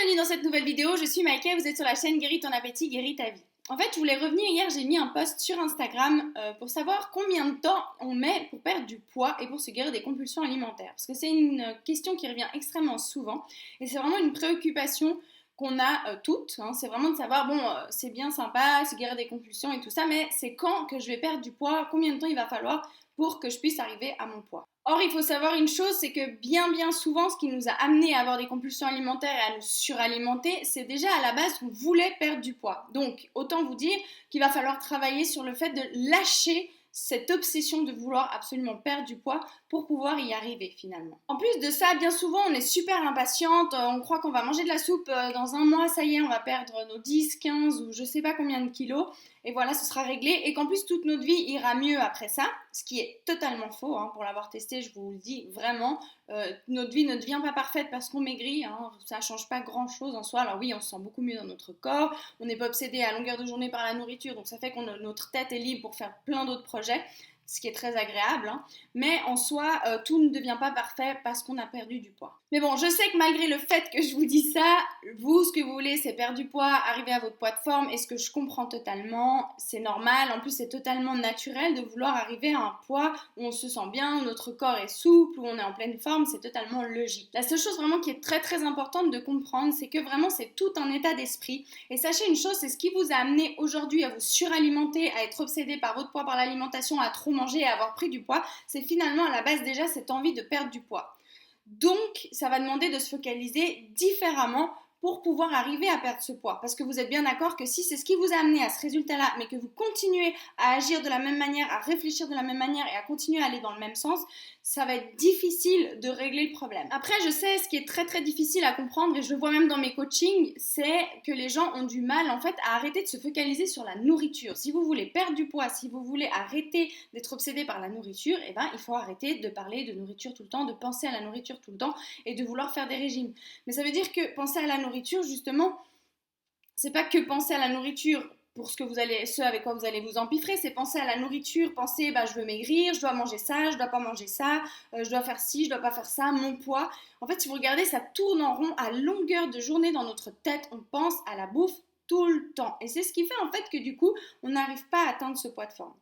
Bienvenue dans cette nouvelle vidéo, je suis Maïka, vous êtes sur la chaîne Guéris ton appétit, guéris ta vie. En fait, je voulais revenir hier, j'ai mis un post sur Instagram pour savoir combien de temps on met pour perdre du poids et pour se guérir des compulsions alimentaires. Parce que c'est une question qui revient extrêmement souvent et c'est vraiment une préoccupation qu'on a toutes. C'est vraiment de savoir, c'est bien sympa, se guérir des compulsions et tout ça, mais c'est quand que je vais perdre du poids, combien de temps il va falloir pour que je puisse arriver à mon poids. Or, il faut savoir une chose, c'est que bien souvent, ce qui nous a amené à avoir des compulsions alimentaires et à nous suralimenter, c'est déjà à la base qu'on voulait perdre du poids. Donc, autant vous dire qu'il va falloir travailler sur le fait de lâcher cette obsession de vouloir absolument perdre du poids pour pouvoir y arriver finalement. En plus de ça, bien souvent, on est super impatiente, on croit qu'on va manger de la soupe dans un mois, ça y est, on va perdre nos 10, 15 ou je sais pas combien de kilos, et voilà, ce sera réglé, et qu'en plus toute notre vie ira mieux après ça, ce qui est totalement faux, pour l'avoir testé, je vous le dis vraiment, notre vie ne devient pas parfaite parce qu'on maigrit, ça change pas grand chose en soi. Alors oui, on se sent beaucoup mieux dans notre corps, on n'est pas obsédé à longueur de journée par la nourriture, donc ça fait que notre tête est libre pour faire plein d'autres projets, ce qui est très agréable, mais en soi, tout ne devient pas parfait parce qu'on a perdu du poids. Mais bon, je sais que malgré le fait que je vous dis ça, vous, ce que vous voulez, c'est perdre du poids, arriver à votre poids de forme, et ce que je comprends totalement, c'est normal, en plus c'est totalement naturel de vouloir arriver à un poids où on se sent bien, où notre corps est souple, où on est en pleine forme, c'est totalement logique. La seule chose vraiment qui est très importante de comprendre, c'est que vraiment c'est tout un état d'esprit, et sachez une chose, c'est ce qui vous a amené aujourd'hui à vous suralimenter, à être obsédé par votre poids, par l'alimentation, à trop manger, à avoir pris du poids, c'est finalement à la base déjà cette envie de perdre du poids. Donc, ça va demander de se focaliser différemment pour pouvoir arriver à perdre ce poids. Parce que vous êtes bien d'accord que si c'est ce qui vous a amené à ce résultat-là, mais que vous continuez à agir de la même manière, à réfléchir de la même manière et à continuer à aller dans le même sens, ça va être difficile de régler le problème. Après, je sais, ce qui est très difficile à comprendre, et je le vois même dans mes coachings, c'est que les gens ont du mal en fait à arrêter de se focaliser sur la nourriture. Si vous voulez perdre du poids, si vous voulez arrêter d'être obsédé par la nourriture, il faut arrêter de parler de nourriture tout le temps, de penser à la nourriture tout le temps et de vouloir faire des régimes. Mais ça veut dire que penser à la nourriture, justement, c'est pas que penser à la nourriture pour ce avec quoi vous allez vous empiffrer, c'est penser à la nourriture, penser je veux maigrir, je dois manger ça, je dois pas manger ça, je dois faire ci, je dois pas faire ça, mon poids. En fait, si vous regardez, ça tourne en rond à longueur de journée dans notre tête, on pense à la bouffe tout le temps. Et c'est ce qui fait en fait que du coup, on n'arrive pas à atteindre ce poids de forme.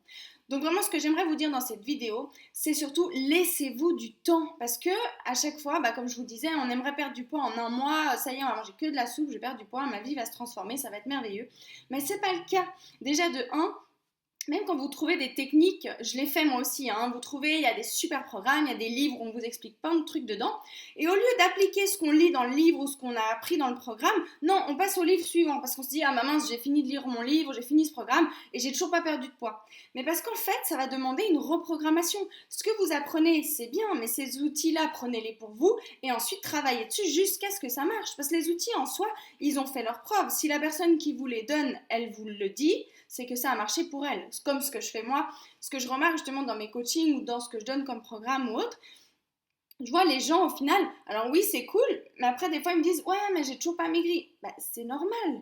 Donc vraiment, ce que j'aimerais vous dire dans cette vidéo, c'est surtout laissez-vous du temps. Parce que à chaque fois, comme je vous disais, on aimerait perdre du poids en un mois. Ça y est, on va manger que de la soupe, je vais perdre du poids, ma vie va se transformer, ça va être merveilleux. Mais c'est pas le cas. Déjà de 1, même quand vous trouvez des techniques, je l'ai fait moi aussi, vous trouvez, il y a des super programmes, il y a des livres où on vous explique plein de trucs dedans, et au lieu d'appliquer ce qu'on lit dans le livre ou ce qu'on a appris dans le programme, non, on passe au livre suivant, parce qu'on se dit, ah mince, j'ai fini de lire mon livre, j'ai fini ce programme, et j'ai toujours pas perdu de poids. Mais parce qu'en fait, ça va demander une reprogrammation. Ce que vous apprenez, c'est bien, mais ces outils-là, prenez-les pour vous, et ensuite travaillez dessus jusqu'à ce que ça marche, parce que les outils en soi, ils ont fait leur preuve. Si la personne qui vous les donne, elle vous le dit, c'est que ça a marché pour elle. Comme ce que je fais moi, ce que je remarque justement dans mes coachings ou dans ce que je donne comme programme ou autre, je vois les gens au final, alors oui c'est cool, mais après des fois ils me disent ouais mais j'ai toujours pas maigri. C'est normal,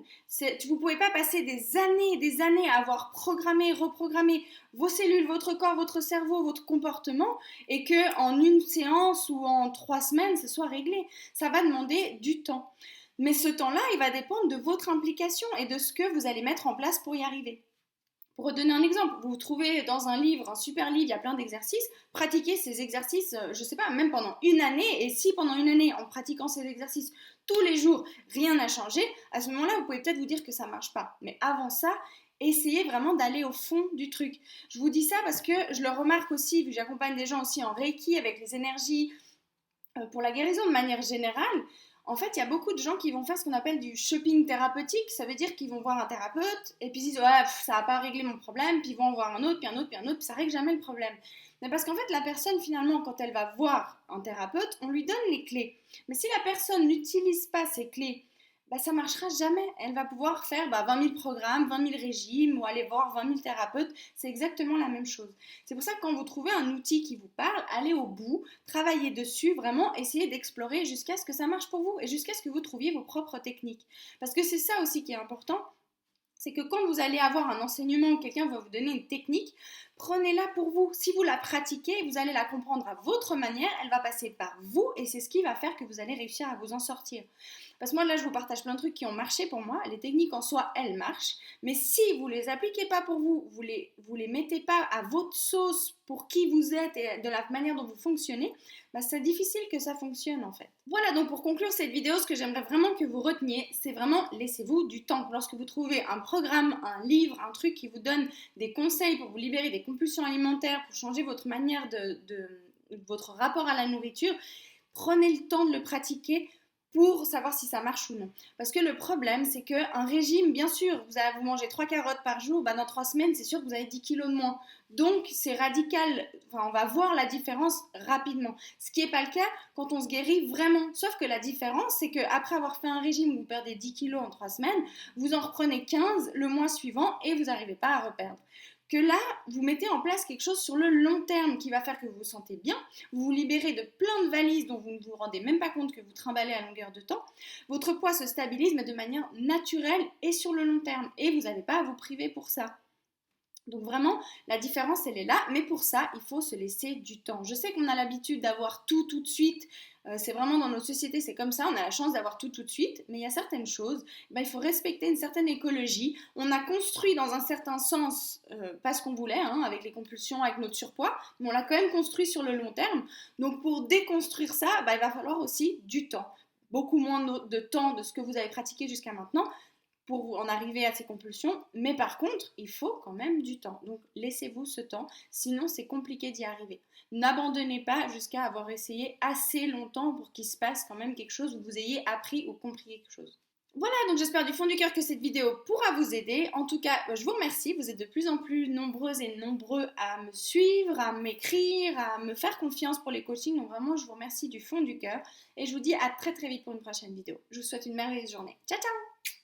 vous pouvez pas passer des années et des années à avoir programmé, reprogrammé vos cellules, votre corps, votre cerveau, votre comportement et que en une séance ou en 3 semaines ce soit réglé. Ça va demander du temps. Mais ce temps-là, il va dépendre de votre implication et de ce que vous allez mettre en place pour y arriver. Pour donner un exemple, vous trouvez dans un livre, un super livre, il y a plein d'exercices, pratiquez ces exercices, je sais pas, même pendant une année, et si pendant une année, en pratiquant ces exercices tous les jours, rien n'a changé, à ce moment-là, vous pouvez peut-être vous dire que ça marche pas. Mais avant ça, essayez vraiment d'aller au fond du truc. Je vous dis ça parce que je le remarque aussi, vu que j'accompagne des gens aussi en Reiki, avec les énergies, pour la guérison de manière générale. En fait, il y a beaucoup de gens qui vont faire ce qu'on appelle du shopping thérapeutique. Ça veut dire qu'ils vont voir un thérapeute et puis ils disent ouais, ça n'a pas réglé mon problème, puis ils vont en voir un autre, puis un autre, puis un autre, puis ça règle jamais le problème. Mais parce qu'en fait, la personne, finalement, quand elle va voir un thérapeute, on lui donne les clés. Mais si la personne n'utilise pas ces clés, ça ne marchera jamais. Elle va pouvoir faire 20 000 programmes, 20 000 régimes ou aller voir 20 000 thérapeutes. C'est exactement la même chose. C'est pour ça que quand vous trouvez un outil qui vous parle, allez au bout, travaillez dessus, vraiment essayez d'explorer jusqu'à ce que ça marche pour vous et jusqu'à ce que vous trouviez vos propres techniques. Parce que c'est ça aussi qui est important. C'est que quand vous allez avoir un enseignement ou quelqu'un va vous donner une technique, prenez-la pour vous. Si vous la pratiquez, vous allez la comprendre à votre manière, elle va passer par vous et c'est ce qui va faire que vous allez réussir à vous en sortir. Parce que moi, là, je vous partage plein de trucs qui ont marché pour moi. Les techniques en soi, elles marchent. Mais si vous ne les appliquez pas pour vous, vous les mettez pas à votre sauce pour qui vous êtes et de la manière dont vous fonctionnez, bah, c'est difficile que ça fonctionne en fait. Voilà, donc pour conclure cette vidéo, ce que j'aimerais vraiment que vous reteniez, c'est vraiment laissez-vous du temps. Lorsque vous trouvez un programme, un livre, un truc qui vous donne des conseils pour vous libérer des compulsions alimentaires, pour changer votre manière votre rapport à la nourriture, prenez le temps de le pratiquer pour savoir si ça marche ou non. Parce que le problème, c'est qu'un régime, bien sûr, vous mangez 3 carottes par jour, bah dans 3 semaines, c'est sûr que vous avez 10 kilos de moins. Donc, c'est radical. Enfin, on va voir la différence rapidement. Ce qui n'est pas le cas quand on se guérit vraiment. Sauf que la différence, c'est qu'après avoir fait un régime où vous perdez 10 kilos en 3 semaines, vous en reprenez 15 le mois suivant et vous n'arrivez pas à reperdre. Que là, vous mettez en place quelque chose sur le long terme qui va faire que vous vous sentez bien, vous vous libérez de plein de valises dont vous ne vous rendez même pas compte que vous trimballez à longueur de temps, votre poids se stabilise mais de manière naturelle et sur le long terme et vous n'avez pas à vous priver pour ça. Donc vraiment, la différence, elle est là, mais pour ça, il faut se laisser du temps. Je sais qu'on a l'habitude d'avoir tout de suite, c'est vraiment dans notre société, c'est comme ça, on a la chance d'avoir tout de suite, mais il y a certaines choses, il faut respecter une certaine écologie. On a construit dans un certain sens, pas ce qu'on voulait, hein, avec les compulsions, avec notre surpoids, mais on l'a quand même construit sur le long terme. Donc pour déconstruire ça, il va falloir aussi du temps. Beaucoup moins de temps de ce que vous avez pratiqué jusqu'à maintenant, pour en arriver à ces compulsions, mais par contre, il faut quand même du temps. Donc, laissez-vous ce temps, sinon c'est compliqué d'y arriver. N'abandonnez pas jusqu'à avoir essayé assez longtemps pour qu'il se passe quand même quelque chose, ou vous ayez appris ou compris quelque chose. Voilà, donc j'espère du fond du cœur que cette vidéo pourra vous aider. En tout cas, je vous remercie, vous êtes de plus en plus nombreuses et nombreux à me suivre, à m'écrire, à me faire confiance pour les coachings. Donc vraiment, je vous remercie du fond du cœur et je vous dis à très vite pour une prochaine vidéo. Je vous souhaite une merveilleuse journée. Ciao, ciao!